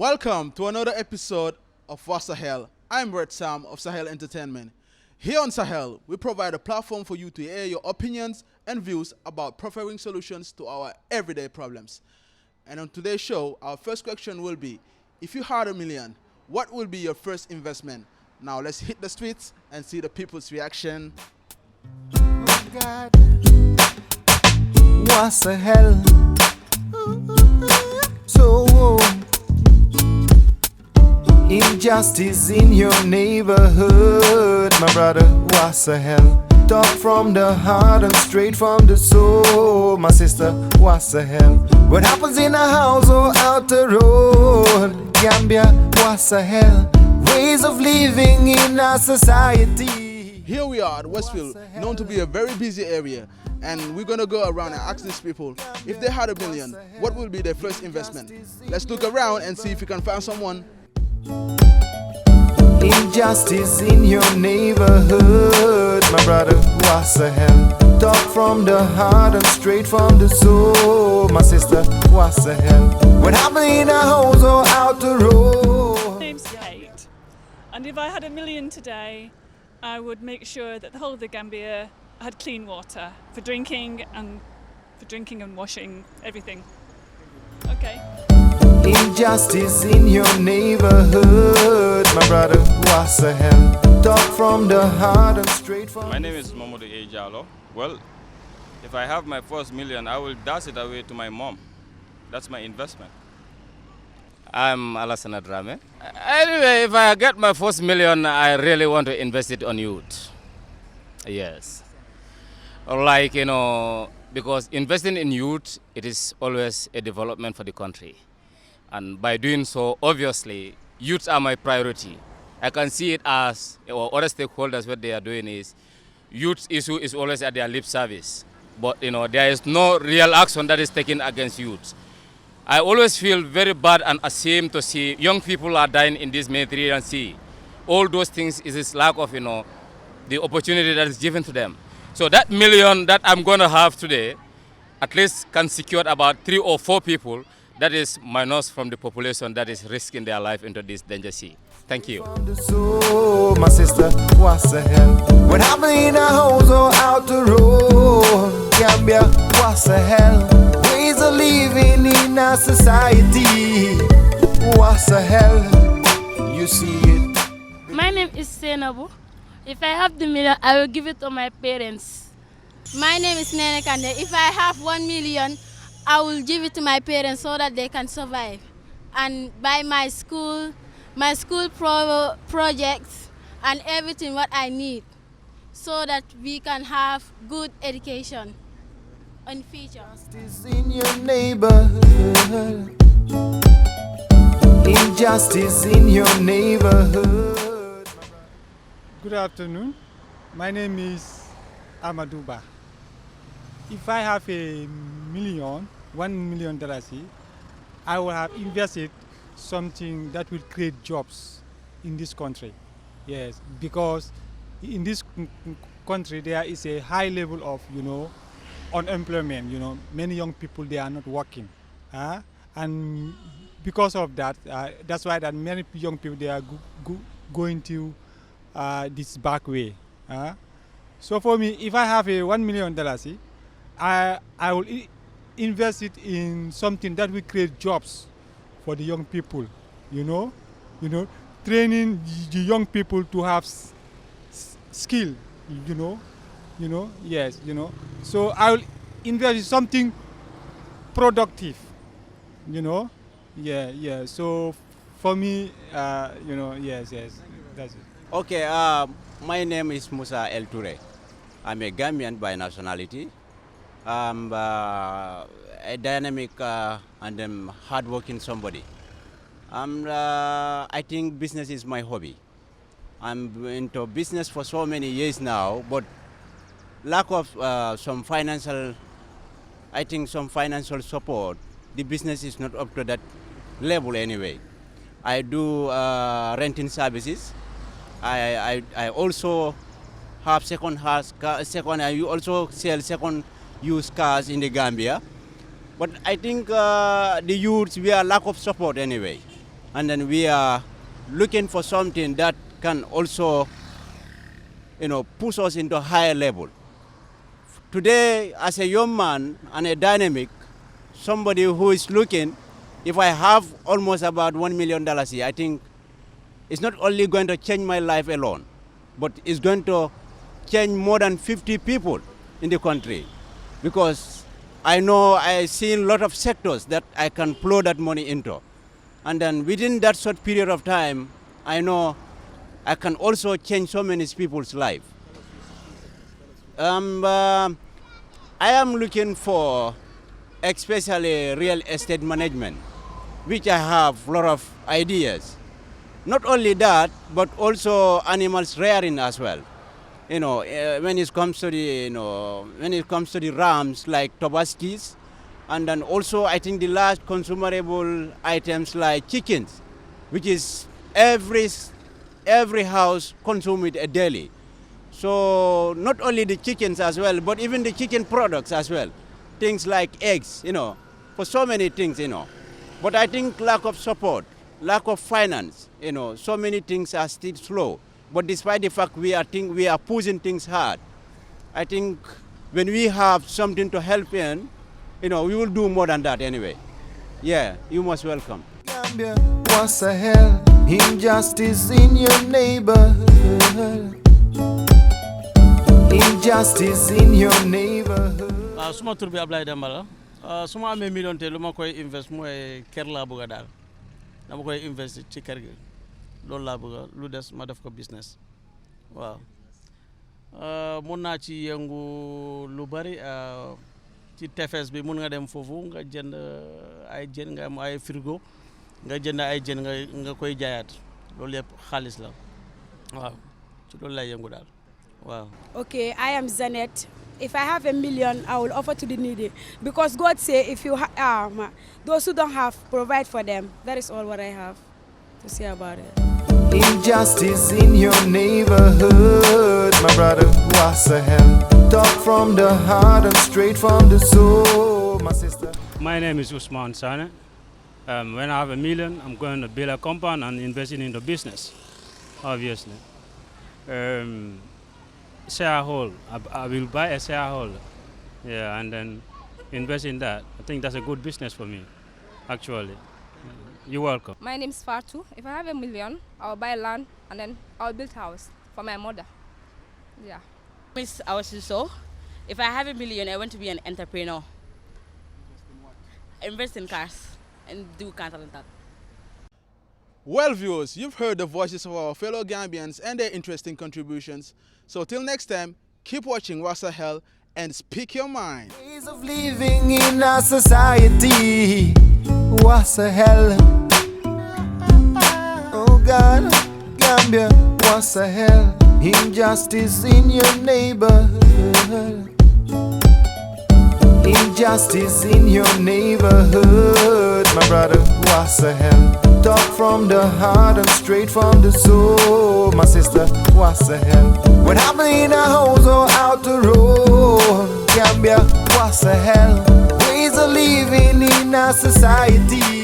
Welcome to another episode of Sa Hel. I'm Red Sam of Sahel Entertainment. Here on Sahel, we provide a platform for you to air your opinions and views about providing solutions to our everyday problems. And on today's show, our first question will be, if you had $1 million, what will be your first investment? Now let's hit the streets and see the people's reaction. Oh God, what's the hell? So injustice in your neighborhood, my brother, what's the hell? Talk from the heart and straight from the soul, my sister, what's the hell? What happens in a house or out the road, Gambia, what's the hell? Ways of living in our society. Here we are at Westfield, known to be a very busy area, and we're gonna go around and ask these people if they had $1 million, what will be their first investment? Let's look around and see if we can find someone. Injustice in your neighborhood, my brother, what's the hell? Talk from the heart and straight from the soul, my sister, what's the hell? What happened in a house or out the road? My name's Kate, and if I had $1 million today, I would make sure that the whole of the Gambia had clean water for drinking and washing, everything. Okay. Injustice in your neighborhood, my brother, what's the hell? Talk from the heart and straight from. My name is Mamadou Ejalo. Well, if I have my first $1 million, I will dash it away to my mom. That's my investment. I'm Alassane Drame. Anyway, if I get my first $1 million, I really want to invest it on youth. Yes. Like, because investing in youth, it is always a development for the country. And by doing so, obviously, youth are my priority. I can see it as, or other stakeholders, what they are doing is, youth issue is always at their lip service. But, there is no real action that is taken against youth. I always feel very bad and ashamed to see young people are dying in this Mediterranean Sea. All those things is this lack of, the opportunity that is given to them. So that $1 million that I'm going to have today, at least can secure about 3 or 4 people. That is minus from the population that is risking their life into this danger sea. Thank you. So, my sister, what's the hell? What happened in a house or out the road? Gambia, what's the hell? Ways of living in our society. What's the hell? You see it. My name is Senabu. If I have the $1 million, I will give it to my parents. My name is Nene Kande. If I have $1 million, I will give it to my parents so that they can survive and buy my school projects and everything what I need so that we can have good education in future. Injustice in your neighborhood. Injustice in your neighborhood. Good afternoon. My name is Amaduba. If I have $1 million, $1 million, I will have invested something that will create jobs in this country. Yes, because in this country there is a high level of, unemployment. Many young people, they are not working, and because of that, that's why that many young people, they are going to this back way. So for me, if I have $1 million, I will invest it in something that will create jobs for the young people. Training the young people to have skill. Yes. So I will invest in something productive. Yeah. So for me, yes, that's it. Okay, my name is Sa Hel Se. I'm a Gambian by nationality. I'm a dynamic and hardworking somebody. I think business is my hobby. I'm into business for so many years now, but lack of some financial support, the business is not up to that level anyway. I do renting services. I also have I also sell second used cars in the Gambia. But I think the youths, we are lack of support anyway. and then we are looking for something that can also, push us into a higher level. Today, as a young man and a dynamic, somebody who is looking, if I have almost about $1 million here, I think it's not only going to change my life alone, but it's going to change more than 50 people in the country. Because I know I see a lot of sectors that I can plow that money into. And then within that short period of time, I know I can also change so many people's life. I am looking for especially real estate management, which I have a lot of ideas. Not only that, but also animals rearing as well. When it comes to the rams like Tobaskis, and then also I think the last consumable items like chickens, which is every house consume it daily. So not only the chickens as well, but even the chicken products as well. Things like eggs, for so many things, But I think lack of support, lack of finance, so many things are still slow. But despite the fact we are pushing things hard, I think when we have something to help in, we will do more than that anyway. Yeah, you most welcome. Gambia, what's the hell? Injustice in your neighborhood. Injustice in your neighborhood. Suma tur bi Ablaye Demba la suma amee million te lu ma koy invest mooy kër laa bëgg a daal dama koy invest ci kër gi loolu laa bëgg lu des ma def ko business waaw mun naa ci yëngu lu bari ci tefes bi mun nga dem foofu nga jënd ay jën nga am ay frigo nga jënd ay jën nga koy jaayaat loolu yëpp xaalis la waaw ci loolu lay yëngu daal wow. Okay, I am Zanet. If I have $1 million, I will offer to the needy. Because God say, if you those who don't have, provide for them. That is all what I have to say about it. Injustice in your neighborhood, my brother, what's the hell? Talk from the heart and straight from the soul, my sister. My name is Usman Sane. When I have $1 million, I'm going to build a compound and invest in the business, obviously. Sahel, I will buy a Sahel, yeah, and then invest in that. I think that's a good business for me, actually. You're welcome. My name is Fatu. If I have $1 million, I'll buy land and then I'll build a house for my mother. Yeah. Miss Awasiso. If I have $1 million, I want to be an entrepreneur. Invest in cars and do counter and that. Well, viewers, you've heard the voices of our fellow Gambians and their interesting contributions. So till next time, keep watching Sa Hel and speak your mind. Ways of living in our society. Sa Hel. Oh God, Gambia, Sa Hel. Injustice in your neighborhood. Injustice in your neighborhood, my brother, Sa Hel. Talk from the heart and straight from the soul, my sister, Sa Hel. What happened in a house or out the road, Gambia, Sa Hel. Ways of living in our society.